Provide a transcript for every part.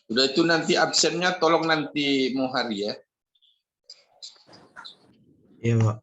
Udah itu nanti absennya tolong nanti Mohari ya. Iya, Pak.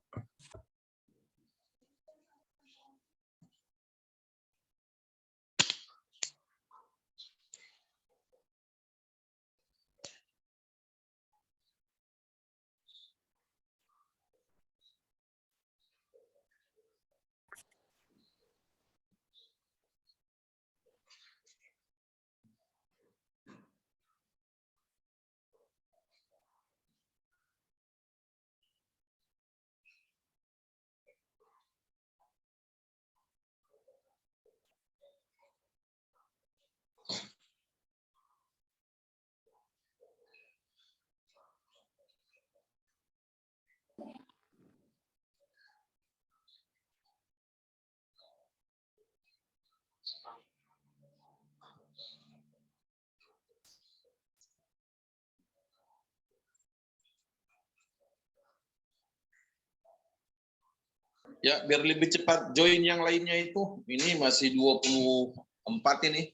Ya, biar lebih cepat join yang lainnya itu. Ini masih 24 ini.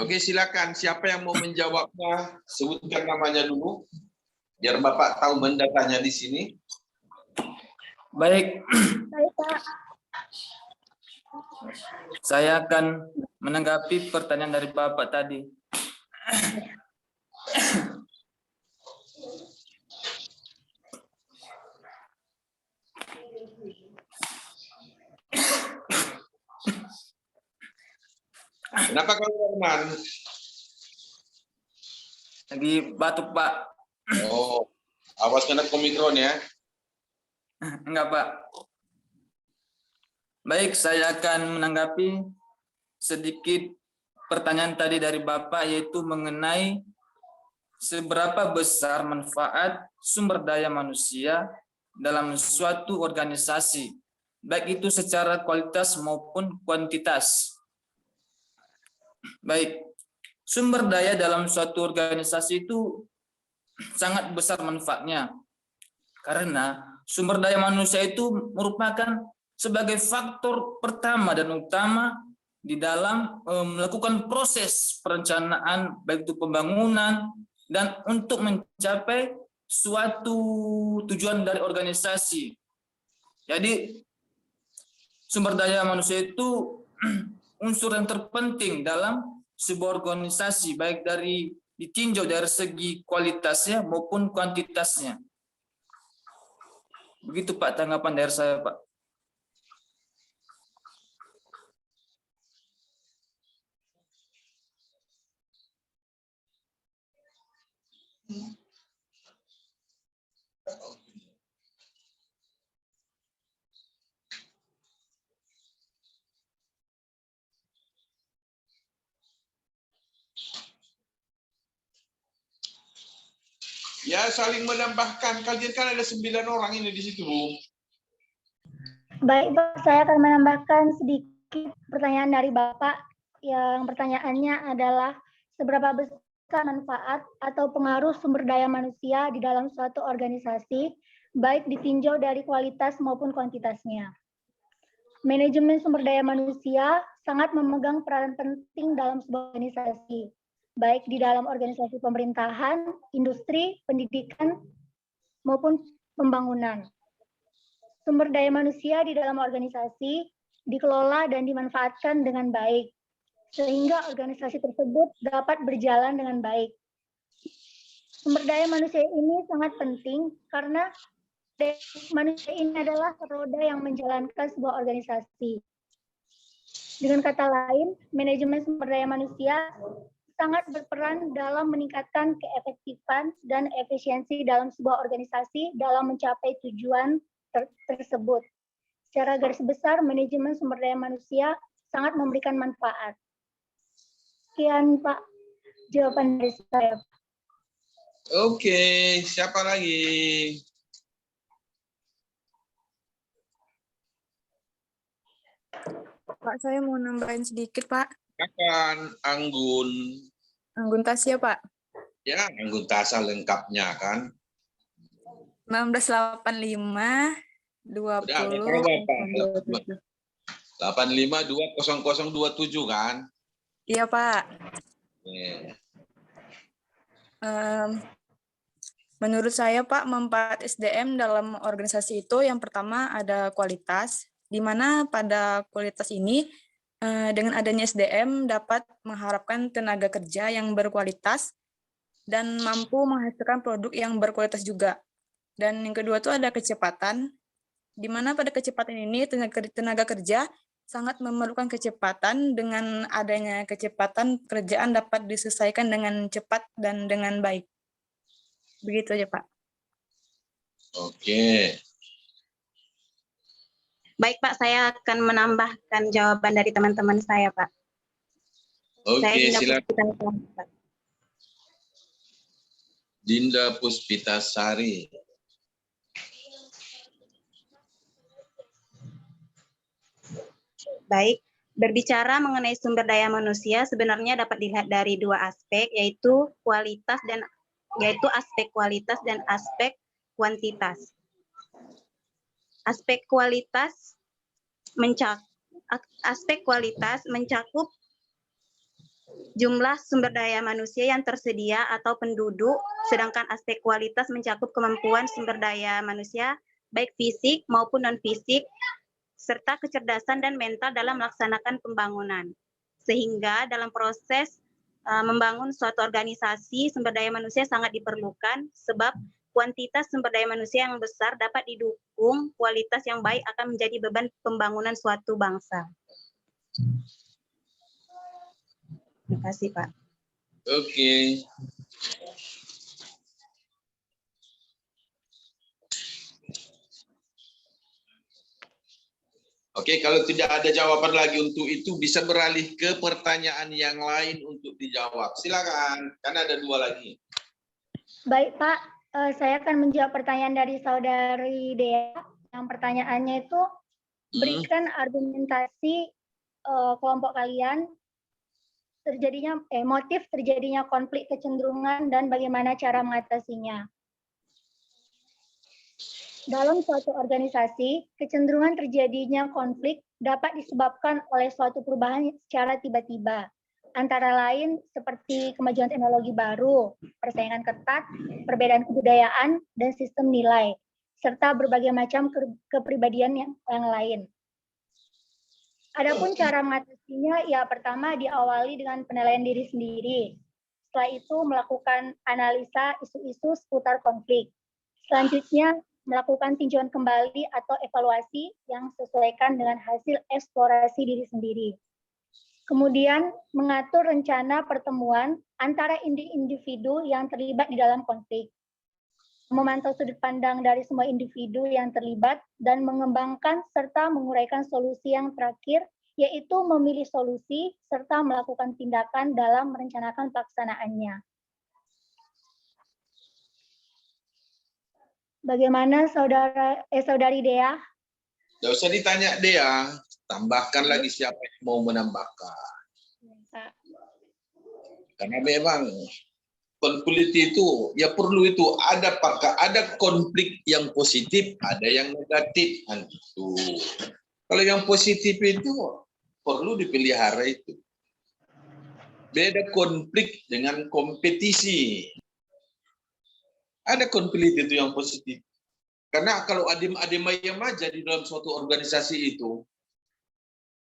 Oke, silakan. Siapa yang mau menjawabnya, sebutkan namanya dulu. Biar Bapak tahu mendatanya di sini. Baik. Baik, Pak. Saya akan menanggapi pertanyaan dari Bapak tadi. Kenapa kalau Herman? Lagi batuk, Pak. Oh, awas kena Omikron ya. Enggak, Pak. Baik, saya akan menanggapi sedikit pertanyaan tadi dari Bapak, yaitu mengenai seberapa besar manfaat sumber daya manusia dalam suatu organisasi, baik itu secara kualitas maupun kuantitas. Baik, sumber daya dalam suatu organisasi itu sangat besar manfaatnya, karena sumber daya manusia itu merupakan sebagai faktor pertama dan utama di dalam melakukan proses perencanaan, baik itu pembangunan, dan untuk mencapai suatu tujuan dari organisasi. Jadi, sumber daya manusia itu unsur yang terpenting dalam sebuah organisasi, baik dari ditinjau dari segi kualitasnya maupun kuantitasnya. Begitu Pak tanggapan dari saya, Pak. Ya, saling menambahkan. Kalian kan ada 9 orang ini di situ, Bu. Baik, Pak. Saya akan menambahkan sedikit pertanyaan dari Bapak. Yang pertanyaannya adalah seberapa besar manfaat atau pengaruh sumber daya manusia di dalam suatu organisasi, baik ditinjau dari kualitas maupun kuantitasnya. Manajemen sumber daya manusia sangat memegang peran penting dalam sebuah organisasi, baik di dalam organisasi pemerintahan, industri, pendidikan, maupun pembangunan. Sumber daya manusia di dalam organisasi dikelola dan dimanfaatkan dengan baik, sehingga organisasi tersebut dapat berjalan dengan baik. Sumber daya manusia ini sangat penting karena manusia ini adalah roda yang menjalankan sebuah organisasi. Dengan kata lain, manajemen sumber daya manusia sangat berperan dalam meningkatkan keefektifan dan efisiensi dalam sebuah organisasi dalam mencapai tujuan tersebut. Secara garis besar, manajemen sumber daya manusia sangat memberikan manfaat. Sekian, Pak, jawaban dari saya. Oke, siapa lagi? Pak, saya mau nambahin sedikit, Pak. Kapan Anggun? Anggun Tasya, Pak. Ya, anggota lengkapnya kan. 1985 Udah, 20 tahu Bapak. 27. 85200027 kan? Iya, Pak. Nih. Menurut saya, Pak, manfaat SDM dalam organisasi itu yang pertama ada kualitas, di mana pada kualitas ini dengan adanya SDM dapat mengharapkan tenaga kerja yang berkualitas dan mampu menghasilkan produk yang berkualitas juga. Dan yang kedua itu ada kecepatan, di mana pada kecepatan ini tenaga kerja sangat memerlukan kecepatan. Dengan adanya kecepatan, pekerjaan dapat diselesaikan dengan cepat dan dengan baik. Begitu aja, Pak. Oke. Baik, Pak, saya akan menambahkan jawaban dari teman-teman saya, Pak. Saya Oke, Dinda silakan. Puspitasari, Pak. Dinda Puspitasari. Baik, berbicara mengenai sumber daya manusia sebenarnya dapat dilihat dari dua aspek, yaitu aspek kualitas dan aspek kuantitas. Aspek kualitas mencakup jumlah sumber daya manusia yang tersedia atau penduduk, sedangkan aspek kualitas mencakup kemampuan sumber daya manusia baik fisik maupun non-fisik, serta kecerdasan dan mental dalam melaksanakan pembangunan. Sehingga dalam proses membangun suatu organisasi, sumber daya manusia sangat diperlukan, sebab kuantitas sumber daya manusia yang besar dapat didukung kualitas yang baik akan menjadi beban pembangunan suatu bangsa. Terima kasih, Pak. Oke. Oke, kalau tidak ada jawaban lagi untuk itu, bisa beralih ke pertanyaan yang lain untuk dijawab. Silakan, karena ada dua lagi. Baik, Pak. Saya akan menjawab pertanyaan dari Saudari Dea. Yang pertanyaannya itu, berikan argumentasi kelompok kalian motif terjadinya konflik kecenderungan dan bagaimana cara mengatasinya. Dalam suatu organisasi, kecenderungan terjadinya konflik dapat disebabkan oleh suatu perubahan secara tiba-tiba. Antara lain seperti kemajuan teknologi baru, persaingan ketat, perbedaan kebudayaan, dan sistem nilai, serta berbagai macam kepribadian yang lain. Adapun cara mengatasinya, ya pertama diawali dengan penilaian diri sendiri. Setelah itu melakukan analisa isu-isu seputar konflik. Selanjutnya melakukan tinjauan kembali atau evaluasi yang sesuaikan dengan hasil eksplorasi diri sendiri. Kemudian mengatur rencana pertemuan antara individu yang terlibat di dalam konflik. Memantau sudut pandang dari semua individu yang terlibat dan mengembangkan serta menguraikan solusi yang terakhir, yaitu memilih solusi serta melakukan tindakan dalam merencanakan pelaksanaannya. Bagaimana Saudari Dea? Tidak usah ditanya Dea, tambahkan lagi siapa yang mau menambahkan. Karena memang konflik itu ya perlu itu ada konflik yang positif, ada yang negatif kan itu. Kalau yang positif itu perlu dipelihara itu. Beda konflik dengan kompetisi. Ada konflik itu yang positif. Karena kalau adem-adem ayam aja di dalam suatu organisasi itu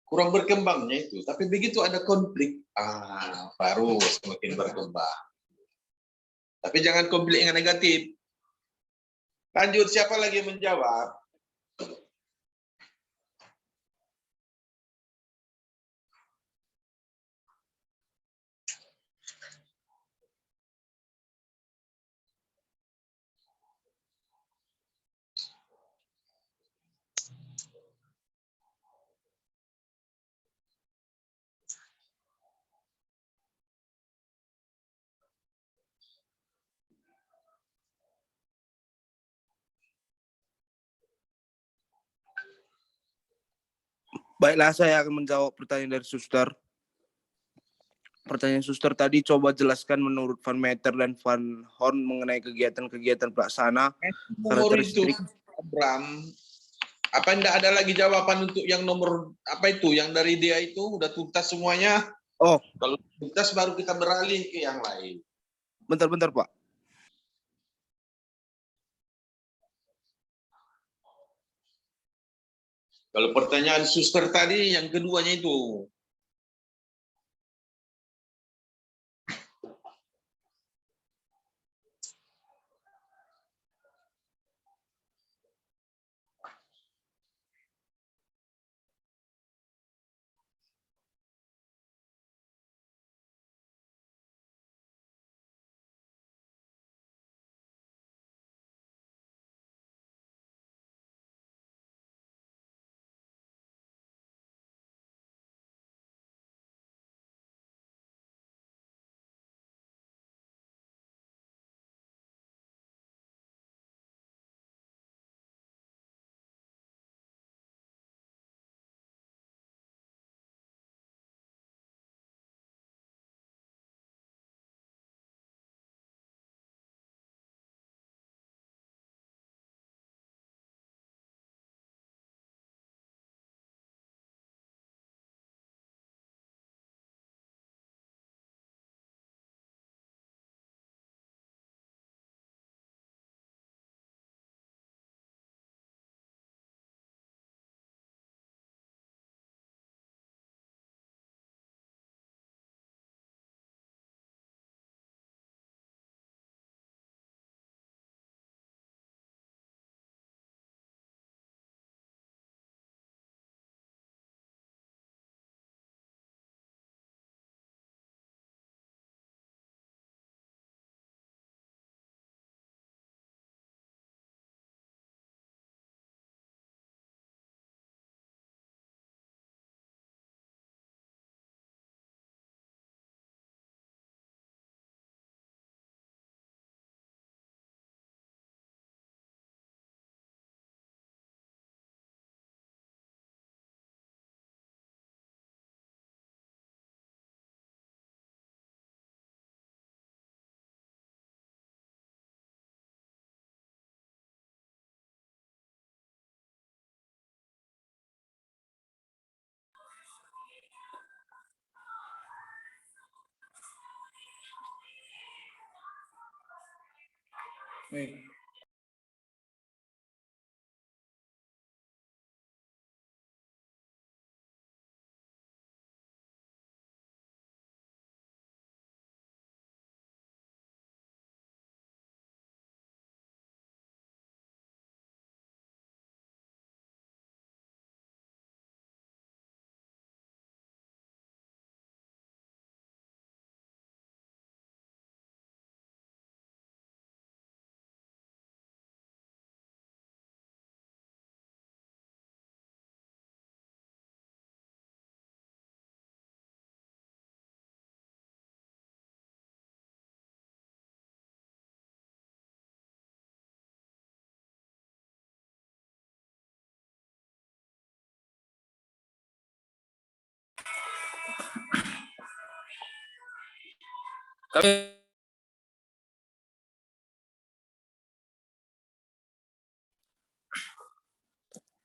kurang berkembangnya itu. Tapi begitu ada konflik, baru semakin berkembang. Tapi jangan konflik yang negatif. Lanjut, siapa lagi menjawab? Baiklah, saya akan menjawab pertanyaan dari Suster. pertanyaan suster tadi, coba jelaskan menurut Van Meter dan Van Horn mengenai kegiatan-kegiatan pelaksana Nomor itu, karakteristik. Bram. Apa enggak ada lagi jawaban untuk yang nomor apa itu? Yang dari dia itu udah tuntas semuanya. Oh, Kalau tuntas baru kita beralih ke yang lain. bentar-bentar Pak. Kalau pertanyaan suster tadi yang keduanya itu.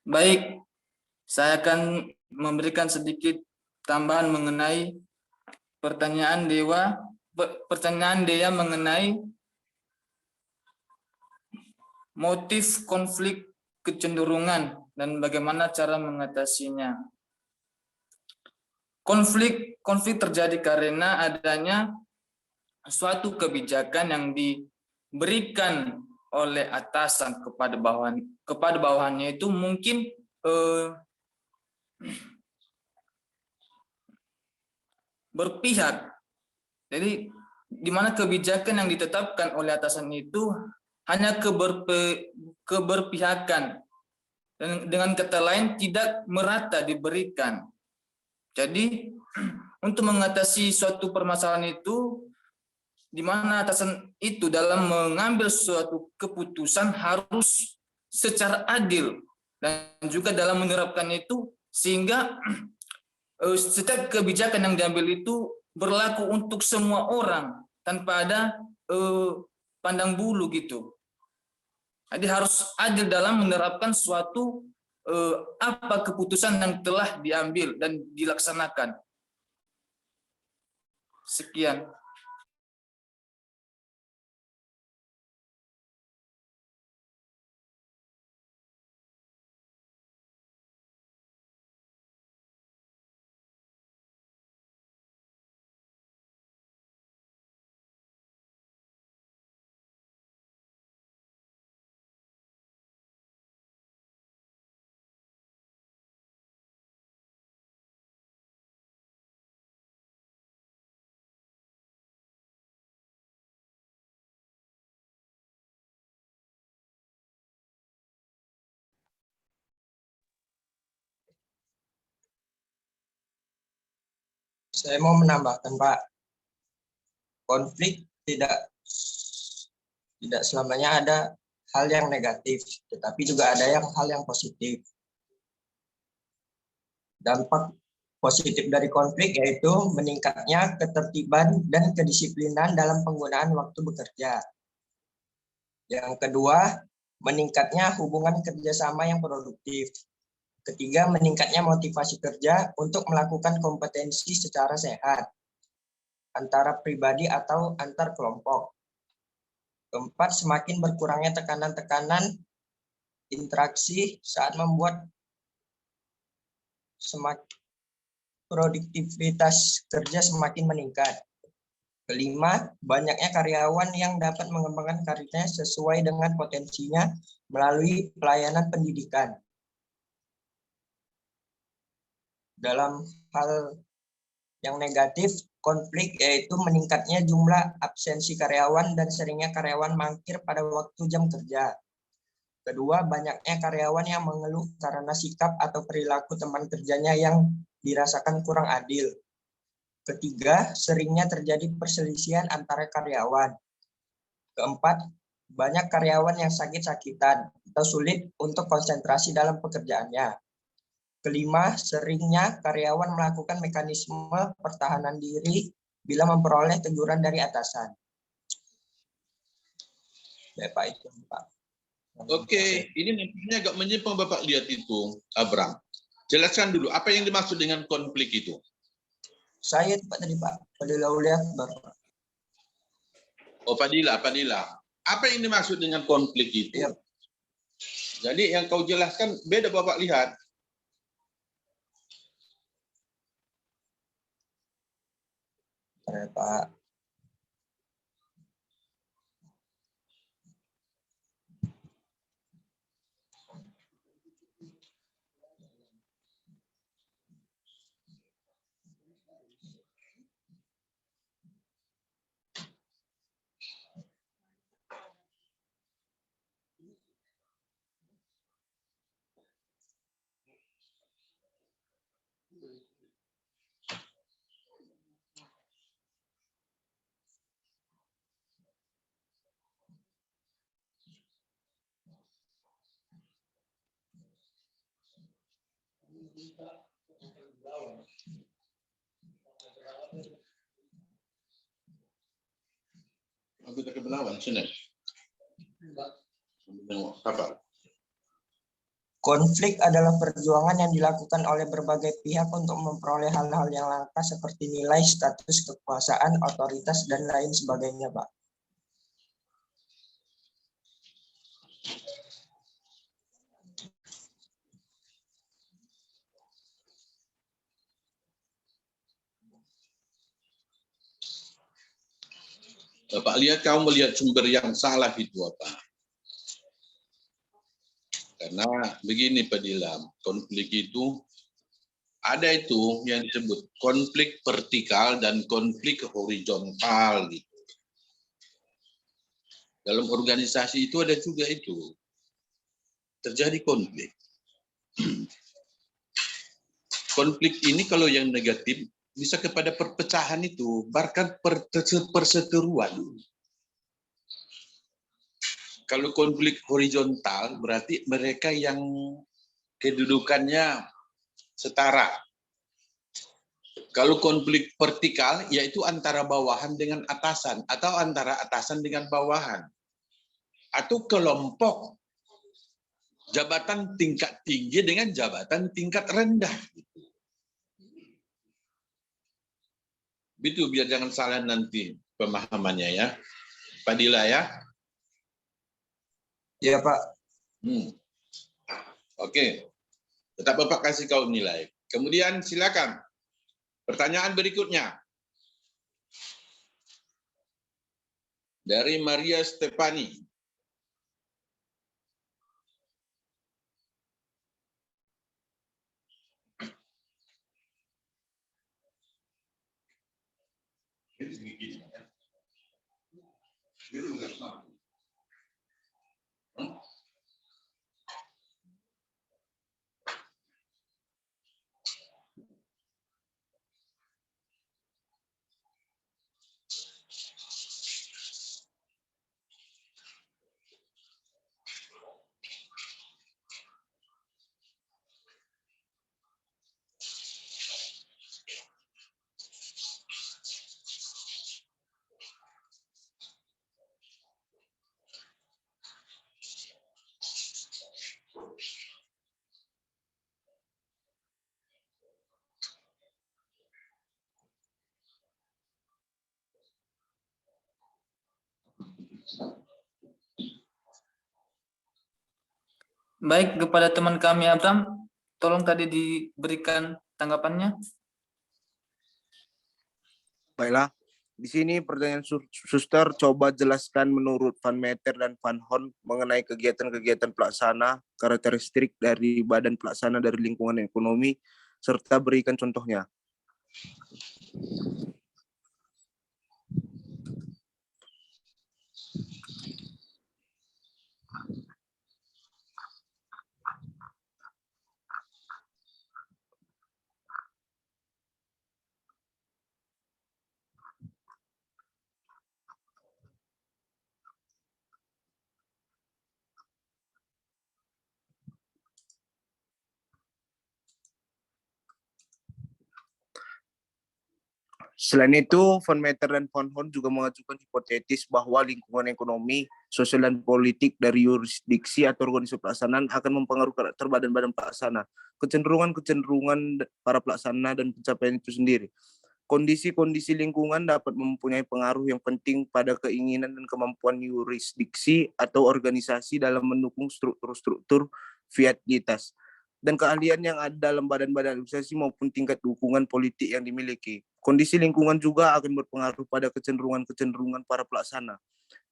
Baik, saya akan memberikan sedikit tambahan mengenai pertanyaan Dea mengenai motif konflik kecenderungan dan bagaimana cara mengatasinya. Konflik terjadi karena adanya suatu kebijakan yang diberikan oleh atasan kepada bawahannya itu mungkin berpihak. Jadi di mana kebijakan yang ditetapkan oleh atasan itu hanya keberpihakan, dan dengan kata lain tidak merata diberikan. Jadi untuk mengatasi suatu permasalahan itu, di mana atasan itu dalam mengambil suatu keputusan harus secara adil dan juga dalam menerapkan itu, sehingga setiap kebijakan yang diambil itu berlaku untuk semua orang tanpa ada pandang bulu gitu. Jadi harus adil dalam menerapkan suatu apa keputusan yang telah diambil dan dilaksanakan. Sekian. Saya mau menambahkan, Pak, konflik tidak selamanya ada hal yang negatif, tetapi juga ada hal yang positif. Dampak positif dari konflik yaitu meningkatnya ketertiban dan kedisiplinan dalam penggunaan waktu bekerja. Yang kedua, meningkatnya hubungan kerjasama yang produktif. Ketiga, meningkatnya motivasi kerja untuk melakukan kompetensi secara sehat antara pribadi atau antar kelompok. Keempat, semakin berkurangnya tekanan-tekanan interaksi saat membuat produktivitas kerja semakin meningkat. Kelima, banyaknya karyawan yang dapat mengembangkan karirnya sesuai dengan potensinya melalui pelayanan pendidikan. Dalam hal yang negatif, konflik yaitu meningkatnya jumlah absensi karyawan dan seringnya karyawan mangkir pada waktu jam kerja. Kedua, banyaknya karyawan yang mengeluh karena sikap atau perilaku teman kerjanya yang dirasakan kurang adil. Ketiga, seringnya terjadi perselisihan antara karyawan. Keempat, banyak karyawan yang sakit-sakitan atau sulit untuk konsentrasi dalam pekerjaannya. Kelima, seringnya karyawan melakukan mekanisme pertahanan diri bila memperoleh teguran dari atasan. Ya, Pak, itu, Pak. Oke, ini nampaknya agak menyimpang Bapak lihat itu, Abram. Jelaskan dulu, apa yang dimaksud dengan konflik itu? Saya Pak tadi, Pak. Fadila Aulia, Bapak. Oh, Fadila. Apa yang dimaksud dengan konflik itu? Iya. Jadi yang kau jelaskan beda Bapak lihat. Ya, Pak. Kita ke Benawan, sini. Apa? Konflik adalah perjuangan yang dilakukan oleh berbagai pihak untuk memperoleh hal-hal yang langka seperti nilai, status, kekuasaan, otoritas, dan lain sebagainya, Pak. Bapak lihat, kamu melihat sumber yang salah itu apa? Karena begini Pak Dilam, konflik itu ada itu yang disebut konflik vertikal dan konflik horizontal gitu. Dalam organisasi itu ada juga itu. Terjadi konflik. Konflik ini kalau yang negatif bisa kepada perpecahan itu, bahkan perseteruan. Kalau konflik horizontal berarti mereka yang kedudukannya setara. Kalau konflik vertikal, yaitu antara bawahan dengan atasan, atau antara atasan dengan bawahan. Atau kelompok jabatan tingkat tinggi dengan jabatan tingkat rendah. Itu biar jangan salah nanti pemahamannya ya. Pak Dila ya. Ya Pak. Oke. Tetap Bapak kasih kau nilai. Kemudian silakan. Pertanyaan berikutnya. Dari Maria Stefani. Baik, kepada teman kami Abram, tolong tadi diberikan tanggapannya. Baiklah, di sini pertanyaan Suster, coba jelaskan menurut Van Meter dan Van Horn mengenai kegiatan-kegiatan pelaksana, karakteristik dari badan pelaksana dari lingkungan ekonomi, serta berikan contohnya. Selain itu, Van Meter dan Van Horn juga mengajukan hipotesis bahwa lingkungan ekonomi, sosial, dan politik dari yurisdiksi atau organisasi pelaksanaan akan mempengaruhi karakter badan-badan pelaksana, kecenderungan para pelaksana, dan pencapaian itu sendiri. Kondisi-kondisi lingkungan dapat mempunyai pengaruh yang penting pada keinginan dan kemampuan yurisdiksi atau organisasi dalam mendukung struktur-struktur viabilitas dan keahlian yang ada dalam badan-badan organisasi maupun tingkat dukungan politik yang dimiliki. Kondisi lingkungan juga akan berpengaruh pada kecenderungan-kecenderungan para pelaksana.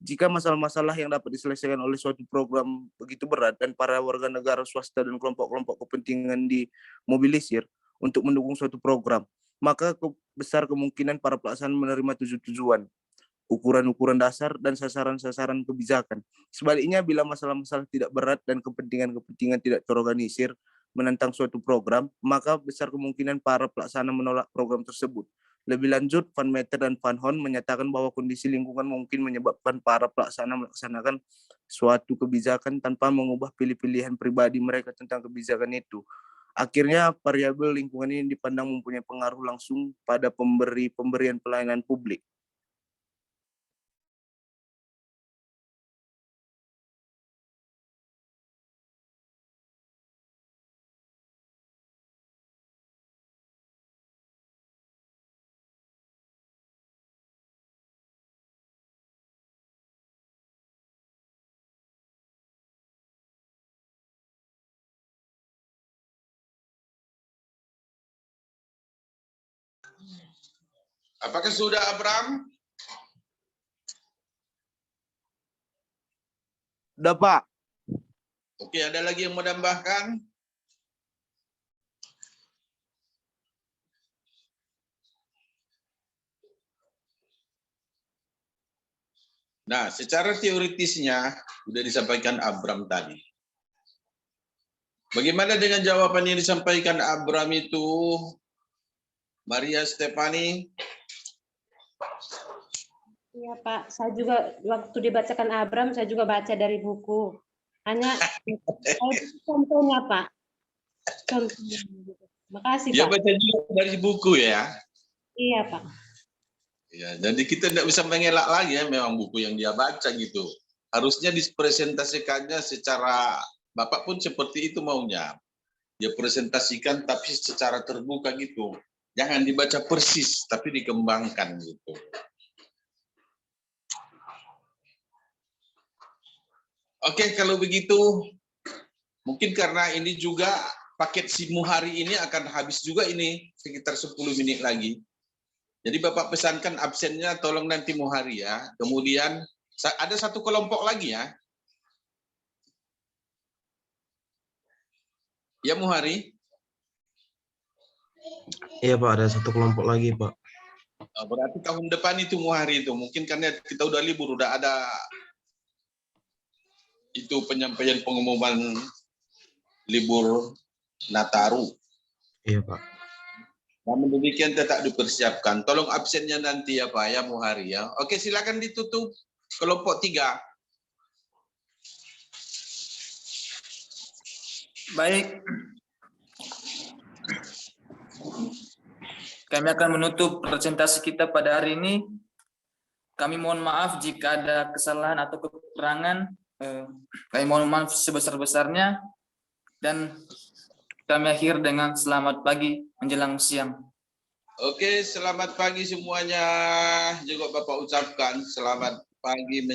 Jika masalah-masalah yang dapat diselesaikan oleh suatu program begitu berat dan para warga negara swasta dan kelompok-kelompok kepentingan dimobilisir untuk mendukung suatu program, maka besar kemungkinan para pelaksana menerima tujuan, ukuran-ukuran dasar, dan sasaran-sasaran kebijakan. Sebaliknya, bila masalah-masalah tidak berat dan kepentingan-kepentingan tidak terorganisir menentang suatu program, maka besar kemungkinan para pelaksana menolak program tersebut. Lebih lanjut, Van Meter dan Van Horn menyatakan bahwa kondisi lingkungan mungkin menyebabkan para pelaksana melaksanakan suatu kebijakan tanpa mengubah pilih-pilihan pribadi mereka tentang kebijakan itu. Akhirnya, variabel lingkungan ini dipandang mempunyai pengaruh langsung pada pemberian pelayanan publik. Apakah sudah Abram? Udah, Pak. Oke, ada lagi yang mau tambahkan? Nah, secara teoritisnya sudah disampaikan Abram tadi. Bagaimana dengan jawaban yang disampaikan Abram itu, Maria Stefani? Iya Pak, saya juga waktu dibacakan Abram, saya juga baca dari buku. Hanya contohnya Pak. Contohnya. Makasih Dia Pak. baca juga dari buku ya. Iya, Pak. Ya, jadi kita tidak bisa mengelak lagi ya, memang buku yang dia baca gitu. Harusnya dipresentasikannya secara, Bapak pun seperti itu maunya. Dia presentasikan tapi secara terbuka gitu. Jangan dibaca persis, tapi dikembangkan gitu. Oke, kalau begitu, mungkin karena ini juga paket SIMU hari ini akan habis juga ini, sekitar 10 menit lagi. Jadi Bapak pesankan absennya tolong nanti Muhari ya. Kemudian ada satu kelompok lagi ya. Ya Muhari. Iya Pak, ada satu kelompok lagi Pak. Berarti tahun depan itu Muhari itu. Mungkin karena kita udah libur, udah ada itu penyampaian pengumuman libur Nataru. Iya Pak. Namun demikian tetap dipersiapkan. Tolong absennya nanti ya Pak ya Muhari ya. Oke, silakan ditutup kelompok 3. Baik. Kami akan menutup presentasi kita pada hari ini. Kami mohon maaf jika ada kesalahan atau kekurangan. Kami mohon maaf sebesar-besarnya. Dan kami akhir dengan selamat pagi menjelang siang. Oke, selamat pagi semuanya. Juga Bapak ucapkan selamat pagi